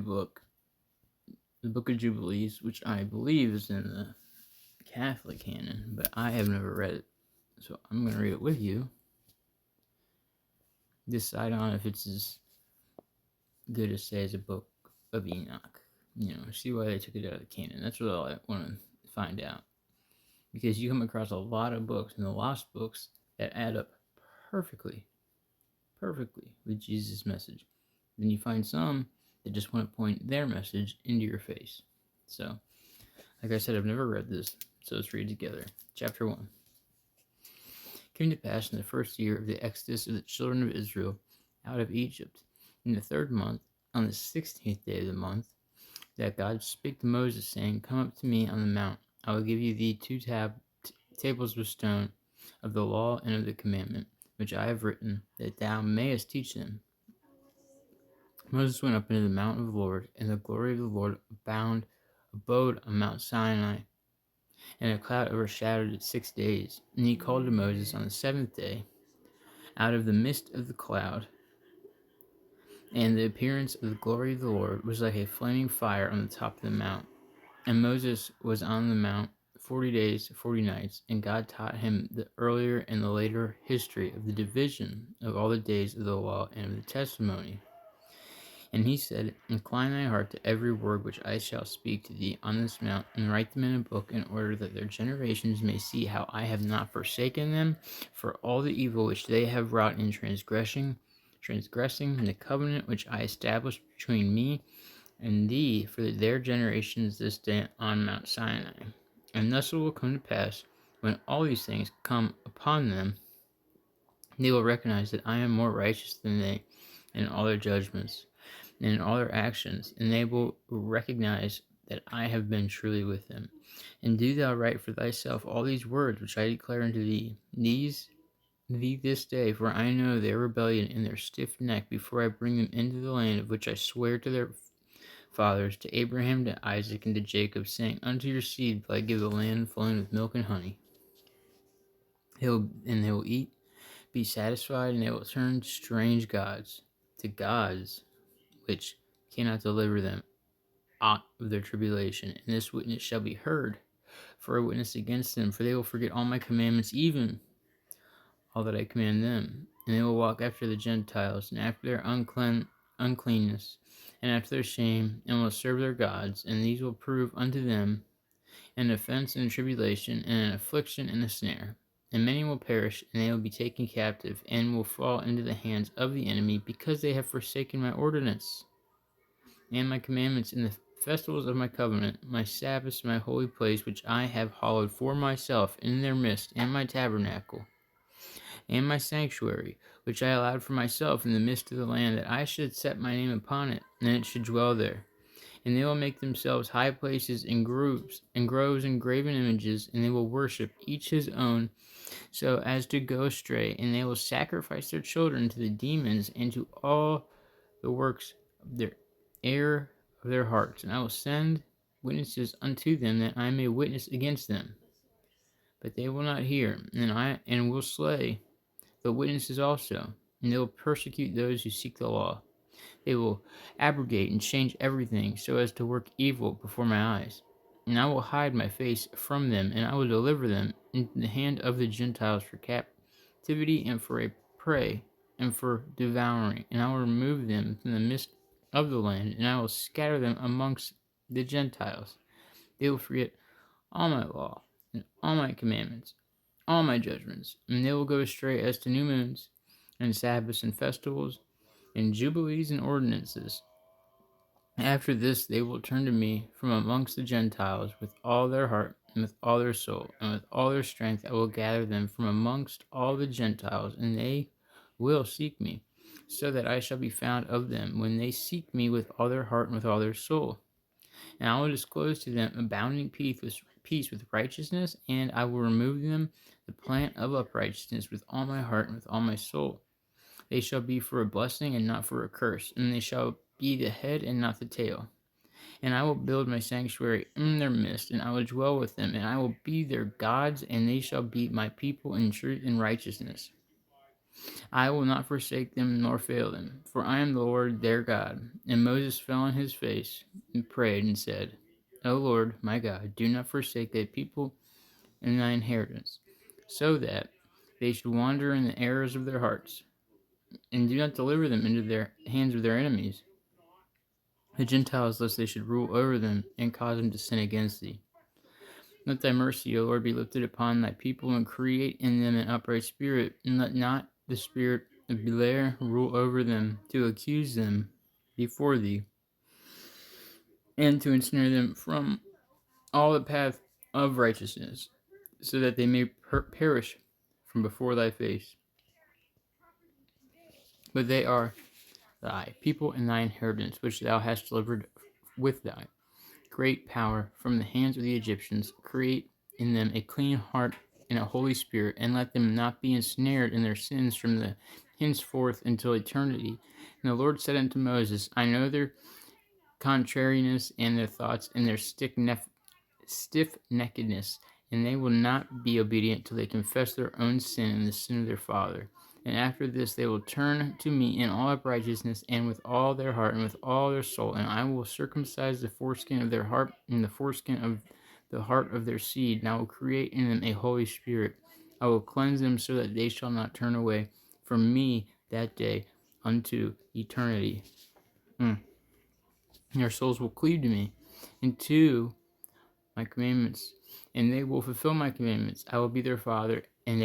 the book of Jubilees, which I believe is in the Catholic canon, but I have never read it. So I'm going to read it with you. Decide on if it's as good as, say, as a book of Enoch. See why they took it out of the canon. That's what I want to find out. Because you come across a lot of books in the lost books that add up perfectly with Jesus' message. Then you find some that just want to point their message into your face. So, like I said, I've never read this, so let's read together. Chapter 1. It came to pass in the first year of the exodus of the children of Israel out of Egypt, in the 3rd month, on the 16th day of the month, that God spake to Moses, saying, Come up to me on the mount. I will give you thee two tables of stone of the law and of the commandment, which I have written, that thou mayest teach them. Moses went up into the mount of the Lord, and the glory of the Lord abode on Mount Sinai, and a cloud overshadowed it 6 days. And he called to Moses on the 7th day out of the midst of the cloud, and the appearance of the glory of the Lord was like a flaming fire on the top of the mount. And Moses was on the mount 40 days, 40 nights, and God taught him the earlier and the later history of the division of all the days of the law and of the testimony. And he said, Incline thy heart to every word which I shall speak to thee on this mount, and write them in a book, in order that their generations may see how I have not forsaken them for all the evil which they have wrought in transgressing the covenant which I established between me and thee for their generations this day on Mount Sinai. And thus it will come to pass, when all these things come upon them, they will recognize that I am more righteous than they in all their judgments and in all their actions, and they will recognize that I have been truly with them. And do thou write for thyself all these words which I declare unto thee, this day, for I know their rebellion and their stiff neck, before I bring them into the land of which I swear to their fathers, to Abraham, to Isaac, and to Jacob, saying, Unto your seed will I give the land flowing with milk and honey. They will eat, be satisfied, and they will turn strange gods to gods which cannot deliver them out of their tribulation. And this witness shall be heard for a witness against them, for they will forget all my commandments, even all that I command them. And they will walk after the Gentiles, and after their uncleanness, and after their shame, and will serve their gods. And these will prove unto them an offense and a tribulation, and an affliction and a snare. And many will perish, and they will be taken captive, and will fall into the hands of the enemy, because they have forsaken my ordinance and my commandments in the festivals of my covenant, my Sabbaths, my holy place, which I have hallowed for myself in their midst, and my tabernacle, and my sanctuary, which I allowed for myself in the midst of the land, that I should set my name upon it, and it should dwell there. And they will make themselves high places and groves and graven images, and they will worship each his own, so as to go astray. And they will sacrifice their children to the demons and to all the works of their error of their hearts. And I will send witnesses unto them, that I may witness against them. But they will not hear, and will slay the witnesses also, and they will persecute those who seek the law. They will abrogate and change everything, so as to work evil before my eyes. And I will hide my face from them, and I will deliver them into the hand of the Gentiles for captivity, and for a prey, and for devouring. And I will remove them from the midst of the land, and I will scatter them amongst the Gentiles. They will forget all my law, and all my commandments, all my judgments, and they will go astray as to new moons, and Sabbaths, and festivals, and jubilees, and ordinances. After this they will turn to me from amongst the Gentiles with all their heart, and with all their soul, and with all their strength. I will gather them from amongst all the Gentiles, and they will seek me, so that I shall be found of them, when they seek me with all their heart and with all their soul. And I will disclose to them abounding peace with righteousness, and I will remove them the plant of uprightness with all my heart and with all my soul. They shall be for a blessing and not for a curse, and they shall be the head and not the tail. And I will build my sanctuary in their midst, and I will dwell with them, and I will be their gods, and they shall be my people in truth and righteousness. I will not forsake them nor fail them, for I am the Lord their God. And Moses fell on his face and prayed and said, O Lord, my God, do not forsake thy people and thy inheritance, so that they should wander in the errors of their hearts, and do not deliver them into their hands of their enemies, the Gentiles, lest they should rule over them and cause them to sin against thee. Let thy mercy, O Lord, be lifted upon thy people, and create in them an upright spirit, and let not the spirit of Belair rule over them, to accuse them before thee, and to ensnare them from all the path of righteousness, so that they may perish from before thy face. But they are thy people and thy inheritance, which thou hast delivered with thy great power from the hands of the Egyptians. Create in them a clean heart and a holy spirit, and let them not be ensnared in their sins from the henceforth until eternity. And the Lord said unto Moses, I know their contrariness and their thoughts and their stiff-neckedness, and they will not be obedient till they confess their own sin and the sin of their father. And after this they will turn to me in all uprightness and with all their heart and with all their soul, and I will circumcise the foreskin of their heart and the foreskin of the heart of their seed, and I will create in them a holy spirit. I will cleanse them so that they shall not turn away from me that day unto eternity. Their souls will cleave to me, and to my commandments, and they will fulfill my commandments. I will be their father, and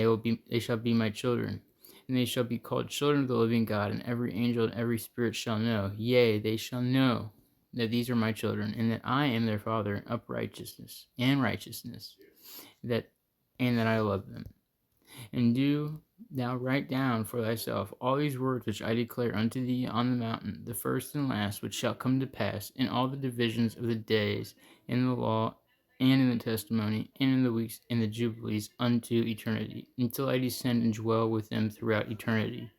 they shall be my children. And they shall be called children of the living God, and every angel and every spirit shall know, yea, they shall know that these are my children, and that I am their father in uprightness and righteousness, and that I love them. And do thou write down for thyself all these words which I declare unto thee on the mountain, the first and last which shall come to pass in all the divisions of the days, in the law, and in the testimony, and in the weeks, and the jubilees, unto eternity, until I descend and dwell with them throughout eternity.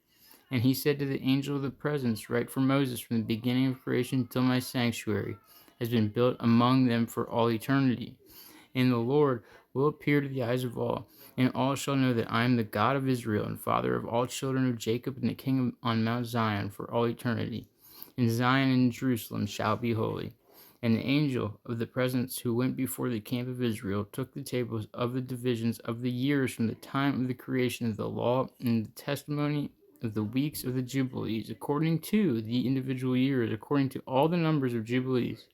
And he said to the angel of the presence, write for Moses from the beginning of creation till my sanctuary has been built among them for all eternity. And the Lord will appear to the eyes of all, and all shall know that I am the God of Israel, and father of all children of Jacob, and the king on Mount Zion for all eternity. And Zion and Jerusalem shall be holy. And the angel of the presence who went before the camp of Israel took the tables of the divisions of the years from the time of the creation of the law and the testimony of the weeks of the jubilees, according to the individual years, according to all the numbers of jubilees,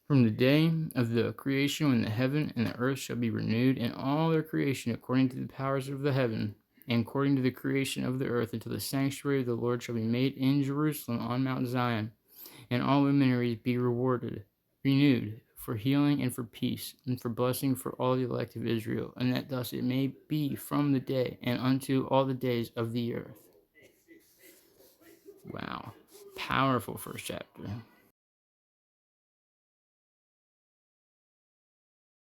from the day of the creation, when the heaven and the earth shall be renewed, and all their creation according to the powers of the heaven, and according to the creation of the earth, until the sanctuary of the Lord shall be made in Jerusalem on Mount Zion, and all luminaries be renewed, for healing and for peace, and for blessing for all the elect of Israel, and that thus it may be from the day and unto all the days of the earth. Wow. Powerful first chapter.